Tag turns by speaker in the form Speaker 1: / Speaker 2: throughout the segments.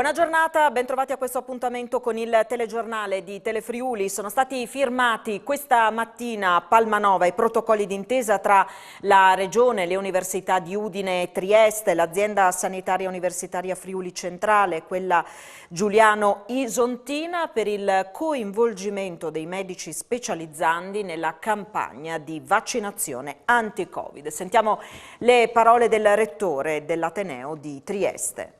Speaker 1: Buona giornata, ben trovati a questo appuntamento con il telegiornale di Telefriuli. Sono stati firmati questa mattina a Palmanova i protocolli d'intesa tra la Regione, le università di Udine e Trieste, l'azienda sanitaria universitaria Friuli Centrale e quella Giuliano Isontina per il coinvolgimento dei medici specializzandi nella campagna di vaccinazione anti-Covid. Sentiamo le parole del rettore dell'Ateneo di Trieste.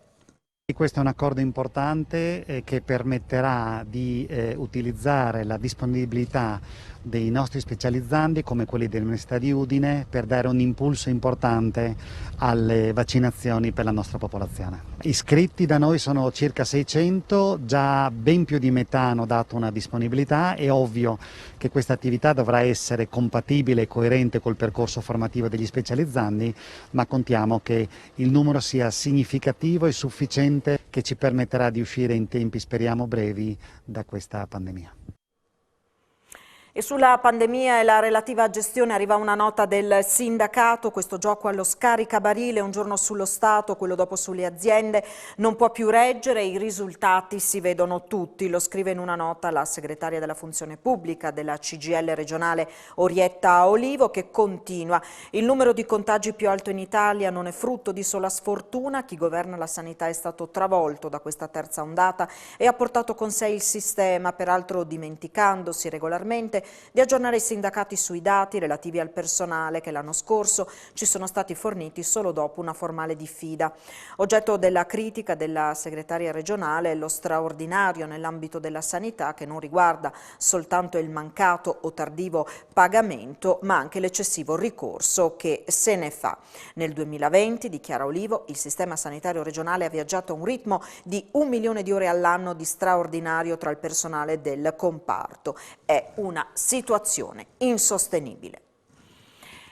Speaker 2: Questo è un accordo importante che permetterà di utilizzare la disponibilità dei nostri specializzandi come quelli dell'Università di Udine per dare un impulso importante alle vaccinazioni per la nostra popolazione. Iscritti da noi sono circa 600, già ben più di metà hanno dato una disponibilità. È ovvio che questa attività dovrà essere compatibile e coerente col percorso formativo degli specializzandi, ma contiamo che il numero sia significativo e sufficiente che ci permetterà di uscire in tempi, speriamo, brevi da questa pandemia.
Speaker 1: E sulla pandemia e la relativa gestione arriva una nota del sindacato: questo gioco allo scaricabarile, un giorno sullo Stato, quello dopo sulle aziende, non può più reggere, i risultati si vedono tutti, lo scrive in una nota la segretaria della funzione pubblica della CGIL regionale Orietta Olivo, che continua: il numero di contagi più alto in Italia non è frutto di sola sfortuna, chi governa la sanità è stato travolto da questa terza ondata e ha portato con sé il sistema, peraltro dimenticandosi regolarmente di aggiornare i sindacati sui dati relativi al personale che l'anno scorso ci sono stati forniti solo dopo una formale diffida. Oggetto della critica della segretaria regionale è lo straordinario nell'ambito della sanità, che non riguarda soltanto il mancato o tardivo pagamento, ma anche l'eccessivo ricorso che se ne fa. Nel 2020, dichiara Olivo, il sistema sanitario regionale ha viaggiato a un ritmo di 1 milione di ore all'anno di straordinario tra il personale del comparto. È una situazione insostenibile.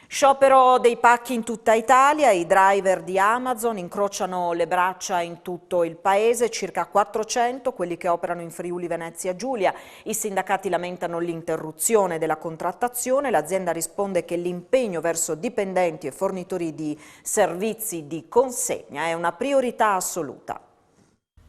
Speaker 1: Sciopero dei pacchi in tutta Italia, i driver di Amazon incrociano le braccia in tutto il paese, circa 400 quelli che operano in Friuli Venezia Giulia. I sindacati lamentano l'interruzione della contrattazione, l'azienda risponde che l'impegno verso dipendenti e fornitori di servizi di consegna è una priorità assoluta.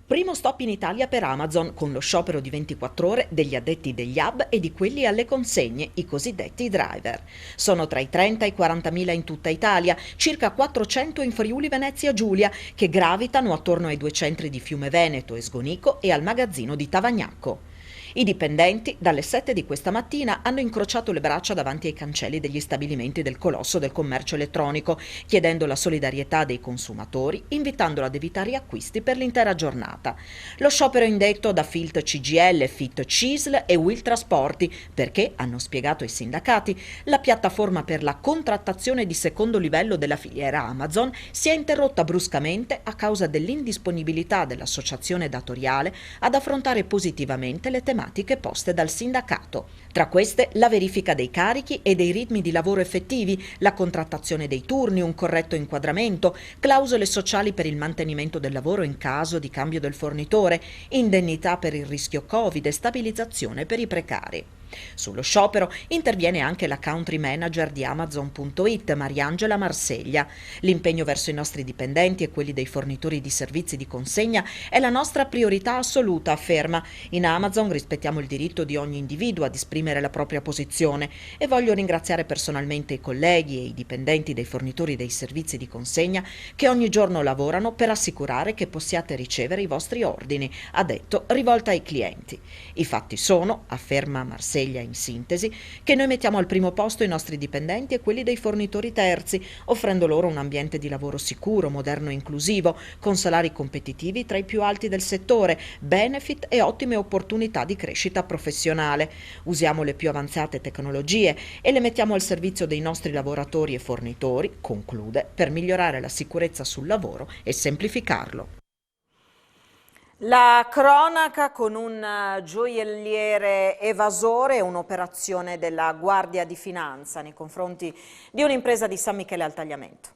Speaker 1: Primo stop in Italia per Amazon, con lo sciopero di 24 ore degli addetti degli hub e di quelli alle consegne, i cosiddetti driver. Sono tra i 30 e i 40.000 in tutta Italia, circa 400 in Friuli Venezia Giulia, che gravitano attorno ai due centri di Fiume Veneto e Sgonico e al magazzino di Tavagnacco. I dipendenti dalle 7 di questa mattina hanno incrociato le braccia davanti ai cancelli degli stabilimenti del colosso del commercio elettronico, chiedendo la solidarietà dei consumatori, invitandolo ad evitare acquisti per l'intera giornata. Lo sciopero è indetto da Filt CGIL, Fit CISL e Will Trasporti perché, hanno spiegato ai sindacati, la piattaforma per la contrattazione di secondo livello della filiera Amazon si è interrotta bruscamente a causa dell'indisponibilità dell'associazione datoriale ad affrontare positivamente le tematiche poste dal sindacato. Tra queste la verifica dei carichi e dei ritmi di lavoro effettivi, la contrattazione dei turni, un corretto inquadramento, clausole sociali per il mantenimento del lavoro in caso di cambio del fornitore, indennità per il rischio Covid e stabilizzazione per i precari. Sullo sciopero interviene anche la country manager di Amazon.it, Mariangela Marseglia. L'impegno verso i nostri dipendenti e quelli dei fornitori di servizi di consegna è la nostra priorità assoluta, afferma. In Amazon rispettiamo il diritto di ogni individuo ad esprimere la propria posizione e voglio ringraziare personalmente i colleghi e i dipendenti dei fornitori dei servizi di consegna che ogni giorno lavorano per assicurare che possiate ricevere i vostri ordini, ha detto, rivolta ai clienti. I fatti sono, afferma Marseglia in sintesi, che noi mettiamo al primo posto i nostri dipendenti e quelli dei fornitori terzi, offrendo loro un ambiente di lavoro sicuro, moderno e inclusivo, con salari competitivi tra i più alti del settore, benefit e ottime opportunità di crescita professionale. Usiamo le più avanzate tecnologie e le mettiamo al servizio dei nostri lavoratori e fornitori, conclude, per migliorare la sicurezza sul lavoro e semplificarlo. La cronaca con un gioielliere evasore, un'operazione della Guardia di Finanza nei confronti di un'impresa di San Michele al Tagliamento.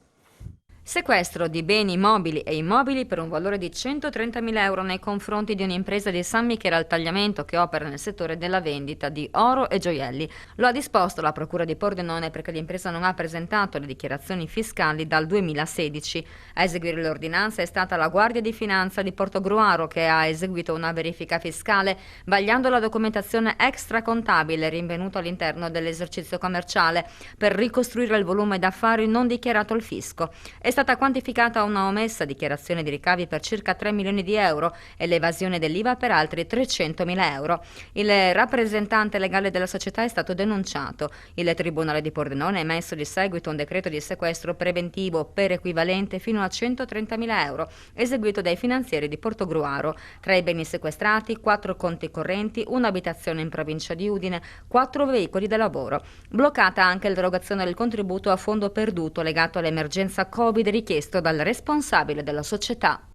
Speaker 3: Sequestro di beni mobili e immobili per un valore di 130.000 euro nei confronti di un'impresa di San Michele al Tagliamento che opera nel settore della vendita di oro e gioielli. Lo ha disposto la Procura di Pordenone perché l'impresa non ha presentato le dichiarazioni fiscali dal 2016. A eseguire l'ordinanza è stata la Guardia di Finanza di Portogruaro, che ha eseguito una verifica fiscale vagliando la documentazione extracontabile rinvenuta all'interno dell'esercizio commerciale per ricostruire il volume d'affari non dichiarato al fisco. È stata quantificata una omessa dichiarazione di ricavi per circa 3 milioni di euro e l'evasione dell'IVA per altri 300.000 euro. Il rappresentante legale della società è stato denunciato. Il Tribunale di Pordenone ha emesso di seguito un decreto di sequestro preventivo per equivalente fino a 130.000 euro, eseguito dai finanzieri di Portogruaro. Tra i beni sequestrati, 4 conti correnti, un'abitazione in provincia di Udine, 4 veicoli da lavoro. Bloccata anche l'erogazione del contributo a fondo perduto legato all'emergenza Covid richiesto dal responsabile della società.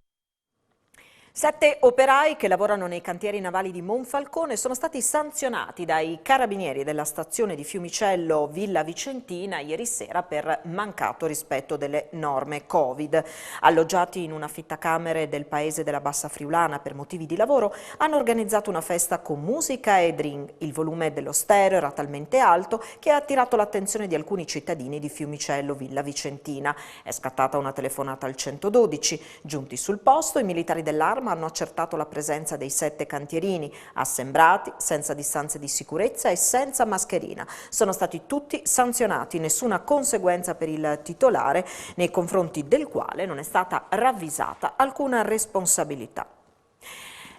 Speaker 1: 7 operai che lavorano nei cantieri navali di Monfalcone sono stati sanzionati dai carabinieri della stazione di Fiumicello Villa Vicentina ieri sera per mancato rispetto delle norme Covid. Alloggiati in un affittacamere del paese della Bassa Friulana per motivi di lavoro, hanno organizzato una festa con musica e drink. Il volume dello stereo era talmente alto che ha attirato l'attenzione di alcuni cittadini di Fiumicello Villa Vicentina. È scattata una telefonata al 112. Giunti sul posto, i militari dell'Arma hanno accertato la presenza dei 7 cantierini, assembrati, senza distanze di sicurezza e senza mascherina. Sono stati tutti sanzionati, nessuna conseguenza per il titolare, nei confronti del quale non è stata ravvisata alcuna responsabilità.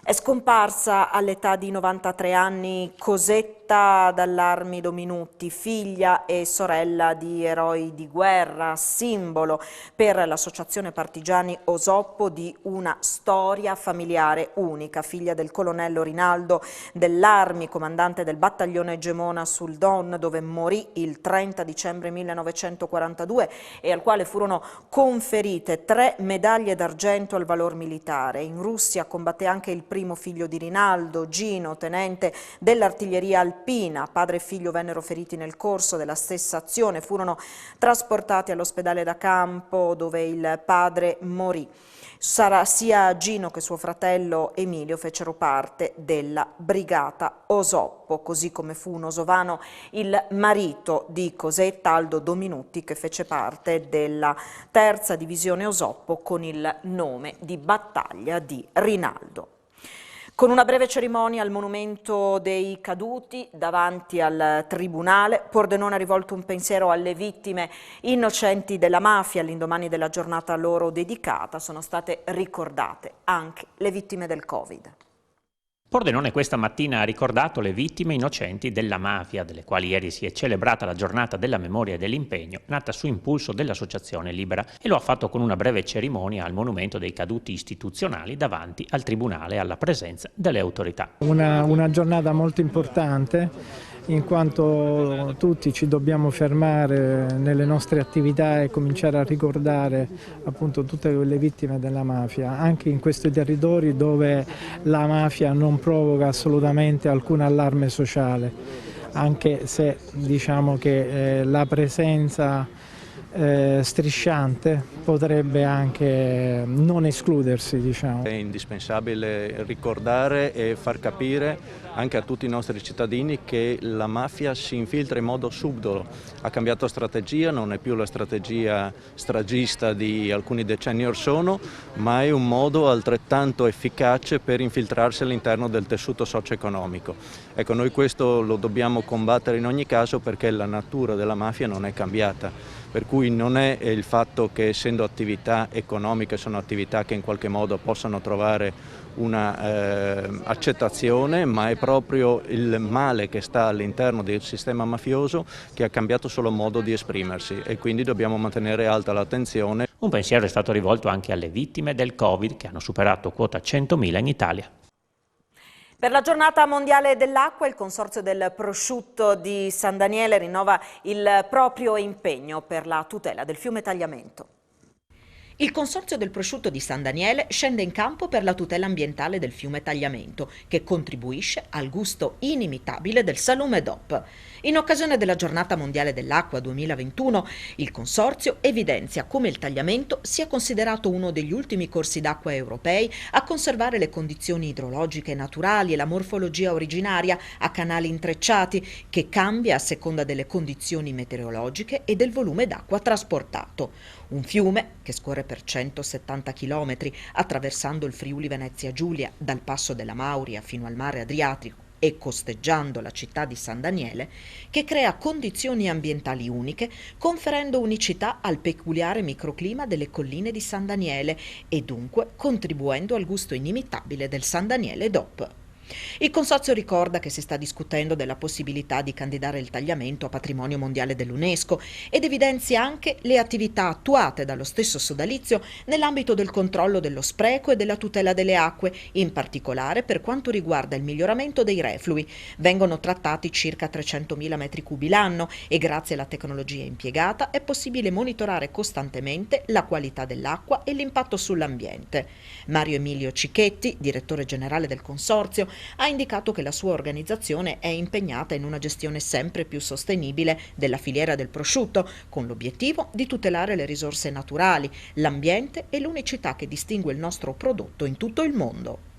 Speaker 1: È scomparsa all'età di 93 anni Cosetta Dallarmi Dominutti, figlia e sorella di eroi di guerra, simbolo per l'associazione partigiani Osoppo di una storia familiare unica, figlia del colonnello Rinaldo Dallarmi, comandante del battaglione Gemona sul Don, dove morì il 30 dicembre 1942 e al quale furono conferite 3 medaglie d'argento al valor militare. In Russia combatté anche il primo figlio di Rinaldo, Gino, tenente dell'artiglieria alpina. Padre e figlio vennero feriti nel corso della stessa azione, furono trasportati all'ospedale da campo dove il padre morì. Sia Gino che suo fratello Emilio fecero parte della brigata Osoppo, così come fu un osovano il marito di Cosetta, Aldo Dominutti, che fece parte della 3ª divisione Osoppo con il nome di Battaglia di Rinaldo. Con una breve cerimonia al monumento dei caduti davanti al Tribunale, Pordenone ha rivolto un pensiero alle vittime innocenti della mafia. All'indomani della giornata loro dedicata sono state ricordate anche le vittime del Covid.
Speaker 4: Pordenone questa mattina ha ricordato le vittime innocenti della mafia, delle quali ieri si è celebrata la giornata della memoria e dell'impegno, nata su impulso dell'Associazione Libera, e lo ha fatto con una breve cerimonia al monumento dei caduti istituzionali davanti al Tribunale alla presenza delle autorità.
Speaker 5: Una giornata molto importante, in quanto tutti ci dobbiamo fermare nelle nostre attività e cominciare a ricordare appunto tutte quelle vittime della mafia, anche in questi territori dove la mafia non provoca assolutamente alcun allarme sociale, anche se diciamo che la presenza strisciante potrebbe anche non escludersi, diciamo.
Speaker 6: È indispensabile ricordare e far capire anche a tutti i nostri cittadini che la mafia si infiltra in modo subdolo, ha cambiato strategia, non è più la strategia stragista di alcuni decenni or sono, ma è un modo altrettanto efficace per infiltrarsi all'interno del tessuto socio-economico. Ecco, noi questo lo dobbiamo combattere in ogni caso perché la natura della mafia non è cambiata. Per cui non è il fatto che essendo attività economiche sono attività che in qualche modo possano trovare una accettazione, ma è proprio il male che sta all'interno del sistema mafioso che ha cambiato solo modo di esprimersi e quindi dobbiamo mantenere alta l'attenzione.
Speaker 4: Un pensiero è stato rivolto anche alle vittime del Covid che hanno superato quota 100.000 in Italia.
Speaker 1: Per la giornata mondiale dell'acqua il Consorzio del Prosciutto di San Daniele rinnova il proprio impegno per la tutela del fiume Tagliamento. Il Consorzio del Prosciutto di San Daniele scende in campo per la tutela ambientale del fiume Tagliamento, che contribuisce al gusto inimitabile del salume DOP. In occasione della Giornata Mondiale dell'Acqua 2021, il Consorzio evidenzia come il Tagliamento sia considerato uno degli ultimi corsi d'acqua europei a conservare le condizioni idrologiche naturali e la morfologia originaria a canali intrecciati, che cambia a seconda delle condizioni meteorologiche e del volume d'acqua trasportato. Un fiume che scorre per 170 km attraversando il Friuli Venezia Giulia dal passo della Mauria fino al mare Adriatico e costeggiando la città di San Daniele, che crea condizioni ambientali uniche, conferendo unicità al peculiare microclima delle colline di San Daniele e dunque contribuendo al gusto inimitabile del San Daniele DOP. Il Consorzio ricorda che si sta discutendo della possibilità di candidare il Tagliamento a patrimonio mondiale dell'UNESCO ed evidenzia anche le attività attuate dallo stesso sodalizio nell'ambito del controllo dello spreco e della tutela delle acque, in particolare per quanto riguarda il miglioramento dei reflui. Vengono trattati circa 300.000 metri cubi l'anno e grazie alla tecnologia impiegata è possibile monitorare costantemente la qualità dell'acqua e l'impatto sull'ambiente. Mario Emilio Cicchetti, direttore generale del Consorzio, ha indicato che la sua organizzazione è impegnata in una gestione sempre più sostenibile della filiera del prosciutto, con l'obiettivo di tutelare le risorse naturali, l'ambiente e l'unicità che distingue il nostro prodotto in tutto il mondo.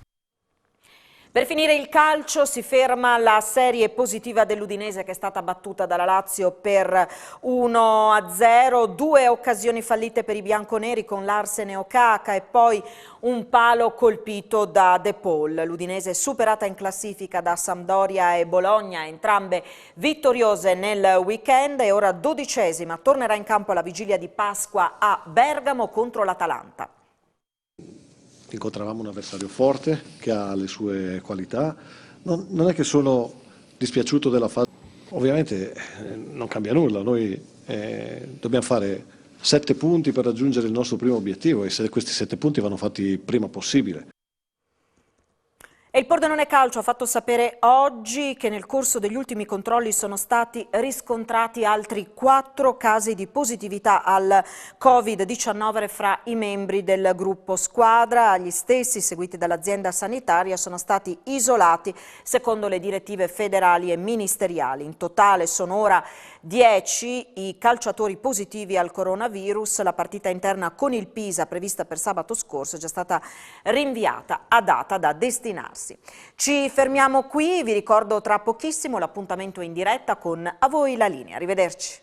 Speaker 1: Per finire il calcio si ferma la serie positiva dell'Udinese che è stata battuta dalla Lazio per 1-0, 2 occasioni fallite per i bianconeri con Larsen e Okaka e poi un palo colpito da De Paul. L'Udinese è superata in classifica da Sampdoria e Bologna, entrambe vittoriose nel weekend e ora 12ª, tornerà in campo alla vigilia di Pasqua a Bergamo contro l'Atalanta.
Speaker 7: Incontravamo un avversario forte che ha le sue qualità, non è che sono dispiaciuto della fase, ovviamente non cambia nulla, noi dobbiamo fare 7 punti per raggiungere il nostro primo obiettivo e se questi 7 punti vanno fatti il prima possibile.
Speaker 1: E il Pordenone Calcio ha fatto sapere oggi che nel corso degli ultimi controlli sono stati riscontrati altri 4 casi di positività al Covid-19 fra i membri del gruppo squadra. Gli stessi, seguiti dall'azienda sanitaria, sono stati isolati secondo le direttive federali e ministeriali. In totale sono ora 10 i calciatori positivi al coronavirus. La partita interna con il Pisa, prevista per sabato scorso, è già stata rinviata a data da destinarsi. Ci fermiamo qui, vi ricordo tra pochissimo l'appuntamento in diretta con A voi la linea. Arrivederci.